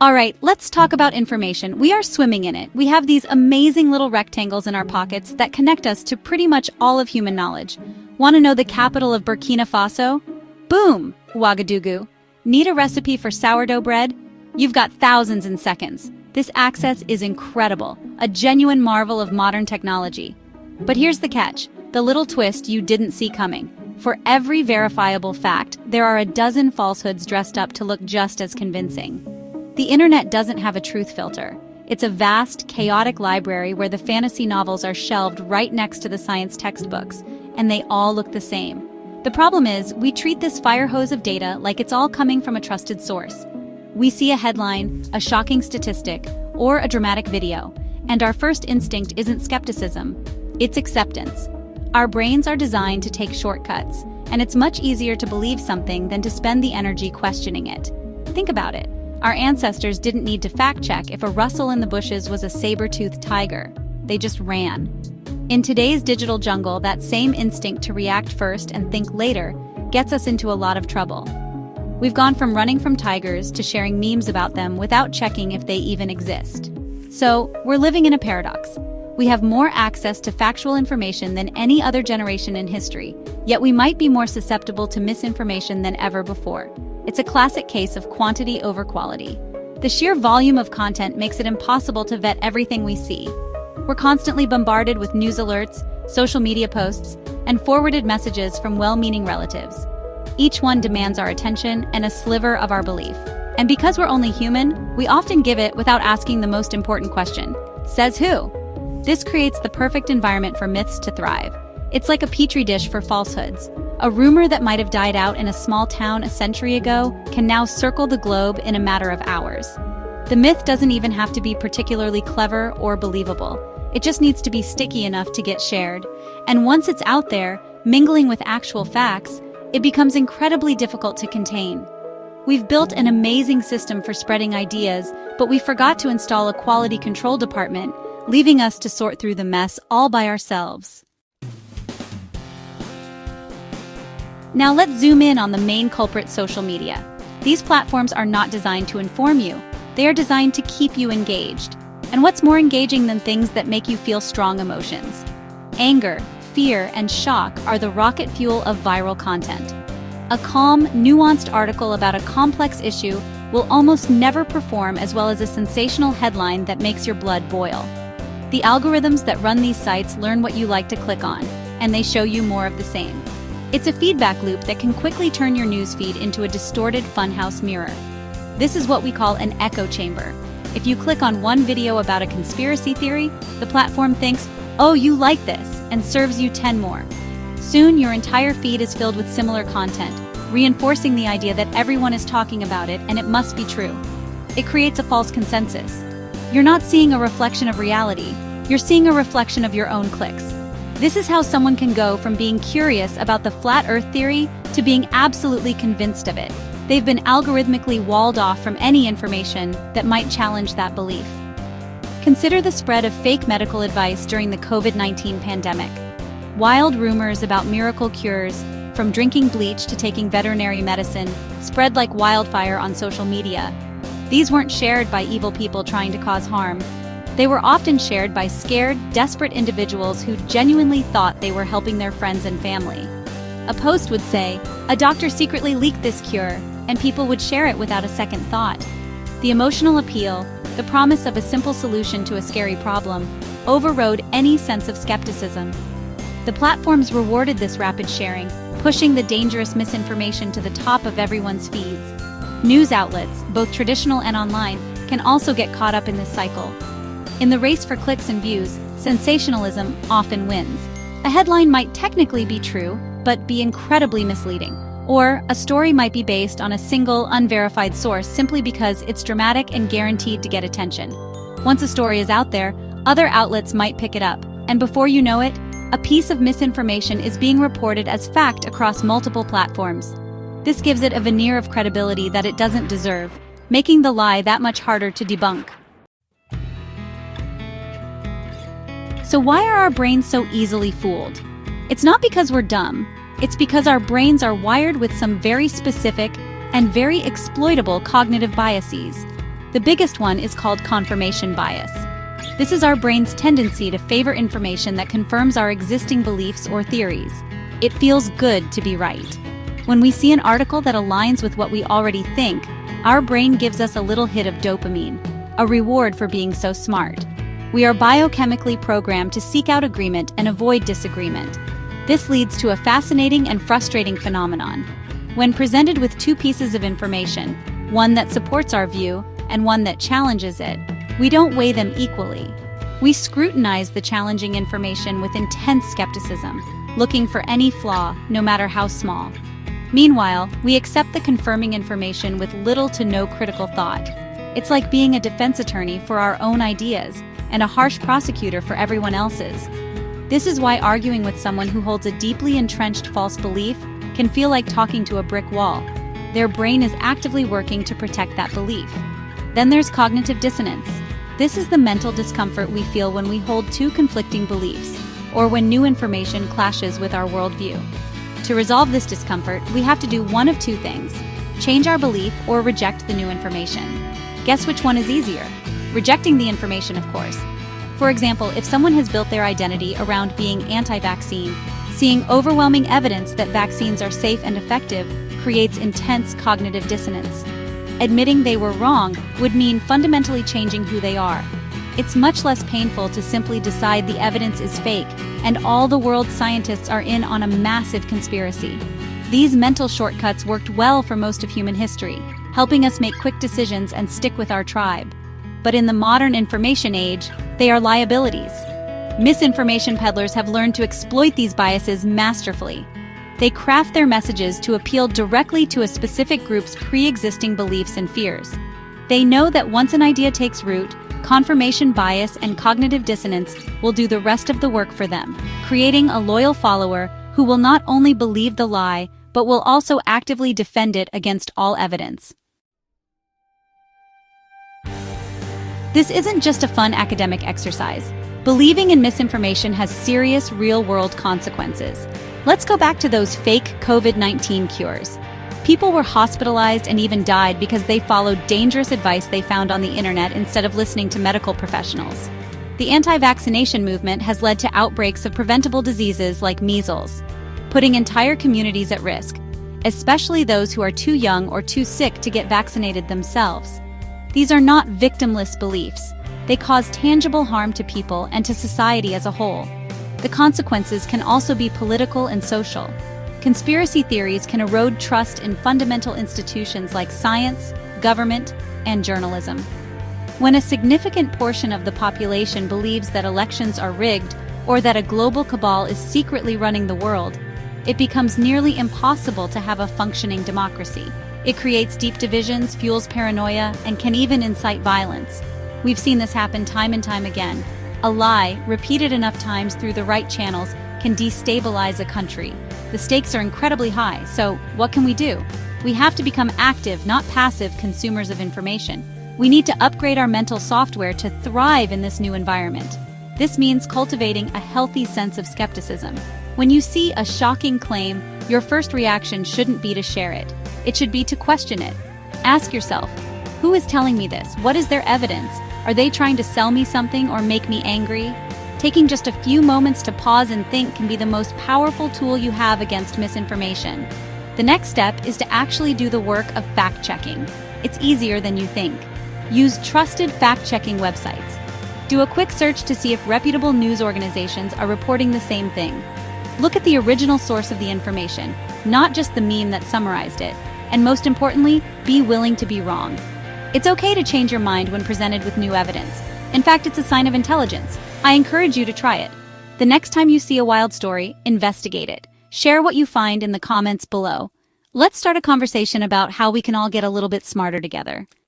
All right, let's talk about information. We are swimming in it. We have these amazing little rectangles in our pockets that connect us to pretty much all of human knowledge. Want to know the capital of Burkina Faso? Boom! Ouagadougou. Need a recipe for sourdough bread? You've got thousands in seconds. This access is incredible, a genuine marvel of modern technology. But here's the catch, the little twist you didn't see coming. For every verifiable fact, there are a dozen falsehoods dressed up to look just as convincing. The internet doesn't have a truth filter. It's a vast, chaotic library where the fantasy novels are shelved right next to the science textbooks, and they all look the same. The problem is, we treat this fire hose of data like it's all coming from a trusted source. We see a headline, a shocking statistic, or a dramatic video, and our first instinct isn't skepticism, it's acceptance. Our brains are designed to take shortcuts, and it's much easier to believe something than to spend the energy questioning it. Think about it. Our ancestors didn't need to fact-check if a rustle in the bushes was a saber-toothed tiger. They just ran. In today's digital jungle, that same instinct to react first and think later gets us into a lot of trouble. We've gone from running from tigers to sharing memes about them without checking if they even exist. So, we're living in a paradox. We have more access to factual information than any other generation in history, yet we might be more susceptible to misinformation than ever before. It's a classic case of quantity over quality. The sheer volume of content makes it impossible to vet everything we see. We're constantly bombarded with news alerts, social media posts, and forwarded messages from well-meaning relatives. Each one demands our attention and a sliver of our belief. And because we're only human, we often give it without asking the most important question. Says who? This creates the perfect environment for myths to thrive. It's like a petri dish for falsehoods. A rumor that might have died out in a small town a century ago can now circle the globe in a matter of hours. The myth doesn't even have to be particularly clever or believable. It just needs to be sticky enough to get shared. And once it's out there, mingling with actual facts, it becomes incredibly difficult to contain. We've built an amazing system for spreading ideas, but we forgot to install a quality control department, leaving us to sort through the mess all by ourselves. Now let's zoom in on the main culprit: social media. These platforms are not designed to inform you. They are designed to keep you engaged. And what's more engaging than things that make you feel strong emotions? Anger, fear, and shock are the rocket fuel of viral content. A calm, nuanced article about a complex issue will almost never perform as well as a sensational headline that makes your blood boil. The algorithms that run these sites learn what you like to click on, and they show you more of the same. It's a feedback loop that can quickly turn your newsfeed into a distorted funhouse mirror. This is what we call an echo chamber. If you click on one video about a conspiracy theory, the platform thinks, "Oh, you like this," and serves you 10 more. Soon, your entire feed is filled with similar content, reinforcing the idea that everyone is talking about it and it must be true. It creates a false consensus. You're not seeing a reflection of reality, you're seeing a reflection of your own clicks. This is how someone can go from being curious about the flat earth theory to being absolutely convinced of it. They've been algorithmically walled off from any information that might challenge that belief. Consider the spread of fake medical advice during the COVID-19 pandemic. Wild rumors about miracle cures, from drinking bleach to taking veterinary medicine, spread like wildfire on social media. These weren't shared by evil people trying to cause harm. They were often shared by scared, desperate individuals who genuinely thought they were helping their friends and family. A post would say, "A doctor secretly leaked this cure," and people would share it without a second thought. The emotional appeal, the promise of a simple solution to a scary problem, overrode any sense of skepticism. The platforms rewarded this rapid sharing, pushing the dangerous misinformation to the top of everyone's feeds. News outlets, both traditional and online, can also get caught up in this cycle. In the race for clicks and views, sensationalism often wins. A headline might technically be true, but be incredibly misleading. Or a story might be based on a single, unverified source simply because it's dramatic and guaranteed to get attention. Once a story is out there, other outlets might pick it up, and before you know it, a piece of misinformation is being reported as fact across multiple platforms. This gives it a veneer of credibility that it doesn't deserve, making the lie that much harder to debunk. So why are our brains so easily fooled? It's not because we're dumb. It's because our brains are wired with some very specific and very exploitable cognitive biases. The biggest one is called confirmation bias. This is our brain's tendency to favor information that confirms our existing beliefs or theories. It feels good to be right. When we see an article that aligns with what we already think, our brain gives us a little hit of dopamine, a reward for being so smart. We are biochemically programmed to seek out agreement and avoid disagreement. This leads to a fascinating and frustrating phenomenon. When presented with two pieces of information, one that supports our view and one that challenges it, we don't weigh them equally. We scrutinize the challenging information with intense skepticism, looking for any flaw, no matter how small. Meanwhile, we accept the confirming information with little to no critical thought. It's like being a defense attorney for our own ideas and a harsh prosecutor for everyone else's. This is why arguing with someone who holds a deeply entrenched false belief can feel like talking to a brick wall. Their brain is actively working to protect that belief. Then there's cognitive dissonance. This is the mental discomfort we feel when we hold two conflicting beliefs, or when new information clashes with our worldview. To resolve this discomfort, we have to do one of two things: change our belief or reject the new information. Guess which one is easier? Rejecting the information, of course. For example, if someone has built their identity around being anti-vaccine, seeing overwhelming evidence that vaccines are safe and effective creates intense cognitive dissonance. Admitting they were wrong would mean fundamentally changing who they are. It's much less painful to simply decide the evidence is fake and all the world's scientists are in on a massive conspiracy. These mental shortcuts worked well for most of human history, helping us make quick decisions and stick with our tribe. But in the modern information age, they are liabilities. Misinformation peddlers have learned to exploit these biases masterfully. They craft their messages to appeal directly to a specific group's pre-existing beliefs and fears. They know that once an idea takes root, confirmation bias and cognitive dissonance will do the rest of the work for them, creating a loyal follower who will not only believe the lie, but will also actively defend it against all evidence. This isn't just a fun academic exercise. Believing in misinformation has serious real-world consequences. Let's go back to those fake COVID-19 cures. People were hospitalized and even died because they followed dangerous advice they found on the internet instead of listening to medical professionals. The anti-vaccination movement has led to outbreaks of preventable diseases like measles, putting entire communities at risk, especially those who are too young or too sick to get vaccinated themselves. These are not victimless beliefs. They cause tangible harm to people and to society as a whole. The consequences can also be political and social. Conspiracy theories can erode trust in fundamental institutions like science, government, and journalism. When a significant portion of the population believes that elections are rigged or that a global cabal is secretly running the world, it becomes nearly impossible to have a functioning democracy. It creates deep divisions, fuels paranoia, and can even incite violence. We've seen this happen time and time again. A lie, repeated enough times through the right channels, can destabilize a country. The stakes are incredibly high, so what can we do? We have to become active, not passive consumers of information. We need to upgrade our mental software to thrive in this new environment. This means cultivating a healthy sense of skepticism. When you see a shocking claim, your first reaction shouldn't be to share it. It should be to question it. Ask yourself, who is telling me this? What is their evidence? Are they trying to sell me something or make me angry? Taking just a few moments to pause and think can be the most powerful tool you have against misinformation. The next step is to actually do the work of fact-checking. It's easier than you think. Use trusted fact-checking websites. Do a quick search to see if reputable news organizations are reporting the same thing. Look at the original source of the information, not just the meme that summarized it. And most importantly, be willing to be wrong. It's okay to change your mind when presented with new evidence. In fact, it's a sign of intelligence. I encourage you to try it. The next time you see a wild story, investigate it. Share what you find in the comments below. Let's start a conversation about how we can all get a little bit smarter together.